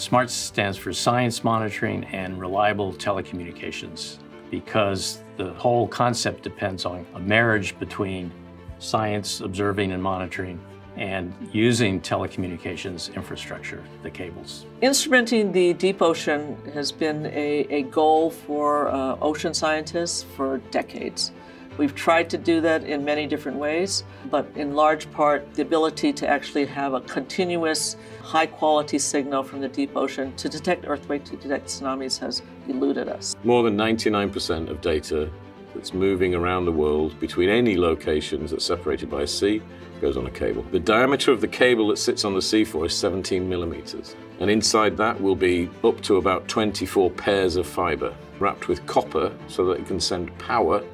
SMART stands for Science, Monitoring, and Reliable Telecommunications, because the whole concept depends on a marriage between science, observing and monitoring, and using telecommunications infrastructure, the cables. Instrumenting the deep ocean has been a goal for ocean scientists for decades. We've tried to do that in many different ways, but in large part, the ability to actually have a continuous, high-quality signal from the deep ocean to detect earthquakes, to detect tsunamis has eluded us. More than 99% of data that's moving around the world between any locations that's separated by a sea goes on a cable. The diameter of the cable that sits on the seafloor is 17 millimeters, and inside that will be up to about 24 pairs of fiber wrapped with copper so that it can send power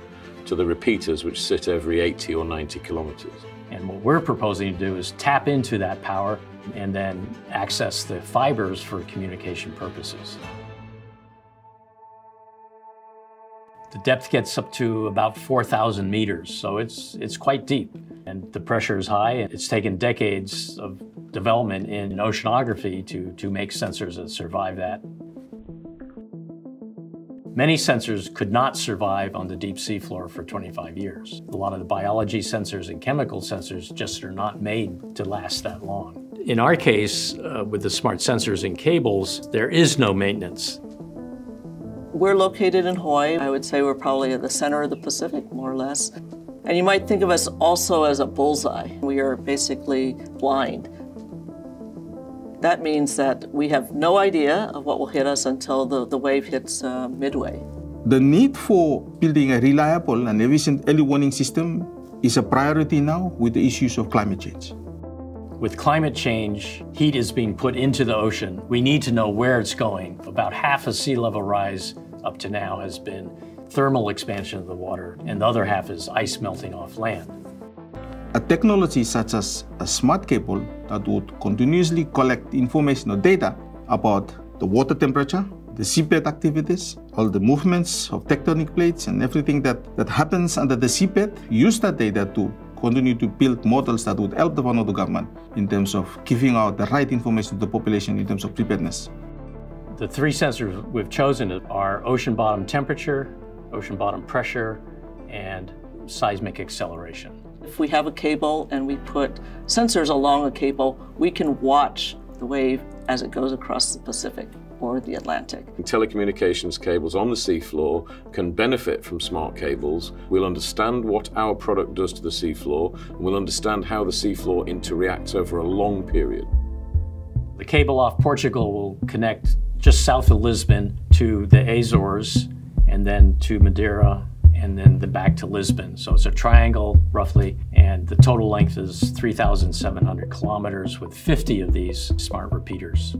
to the repeaters, which sit every 80 or 90 kilometers. And what we're proposing to do is tap into that power and then access the fibers for communication purposes. The depth gets up to about 4,000 meters, so it's quite deep. And the pressure is high. It's taken decades of development in oceanography to make sensors that survive that. Many sensors could not survive on the deep sea floor for 25 years. A lot of the biology sensors and chemical sensors just are not made to last that long. In our case, with the smart sensors and cables, there is no maintenance. We're located in Hawaii. I would say we're probably at the center of the Pacific, more or less. And you might think of us also as a bullseye. We are basically blind. That means that we have no idea of what will hit us until the wave hits midway. The need for building a reliable and efficient early warning system is a priority now with the issues of climate change. With climate change, heat is being put into the ocean. We need to know where it's going. About half of sea level rise up to now has been thermal expansion of the water, and the other half is ice melting off land. A technology such as a smart cable that would continuously collect information or data about the water temperature, the seabed activities, all the movements of tectonic plates and everything that happens under the seabed, use that data to continue to build models that would help the Vanuatu government in terms of giving out the right information to the population in terms of preparedness. The three sensors we've chosen are ocean bottom temperature, ocean bottom pressure, and seismic acceleration. If we have a cable and we put sensors along a cable, we can watch the wave as it goes across the Pacific or the Atlantic. Telecommunications cables on the seafloor can benefit from smart cables. We'll understand what our product does to the seafloor, and we'll understand how the seafloor interacts over a long period. The cable off Portugal will connect just south of Lisbon to the Azores, and then to Madeira, and then back to Lisbon. So it's a triangle, roughly, and the total length is 3,700 kilometers with 50 of these smart repeaters.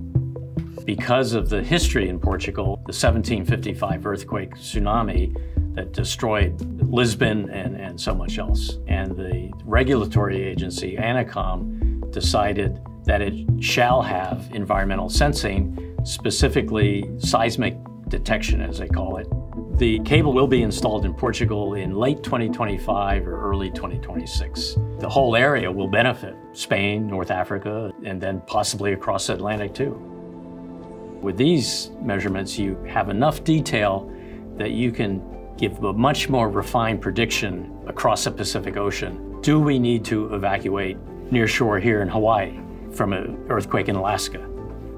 Because of the history in Portugal, the 1755 earthquake tsunami that destroyed Lisbon and so much else, and the regulatory agency, ANACOM, decided that it shall have environmental sensing, specifically seismic detection, as they call it. The cable will be installed in Portugal in late 2025 or early 2026. The whole area will benefit, Spain, North Africa, and then possibly across the Atlantic too. With these measurements, you have enough detail that you can give a much more refined prediction across the Pacific Ocean. Do we need to evacuate near shore here in Hawaii from an earthquake in Alaska?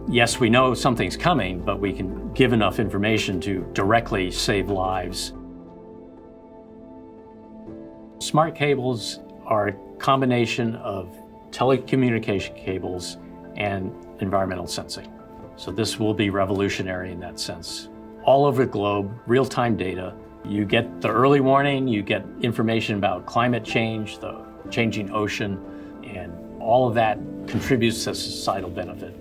Yes, we know something's coming, but we can give enough information to directly save lives. Smart cables are a combination of telecommunication cables and environmental sensing. So this will be revolutionary in that sense. All over the globe, real-time data. You get the early warning, you get information about climate change, the changing ocean, and all of that contributes to societal benefit.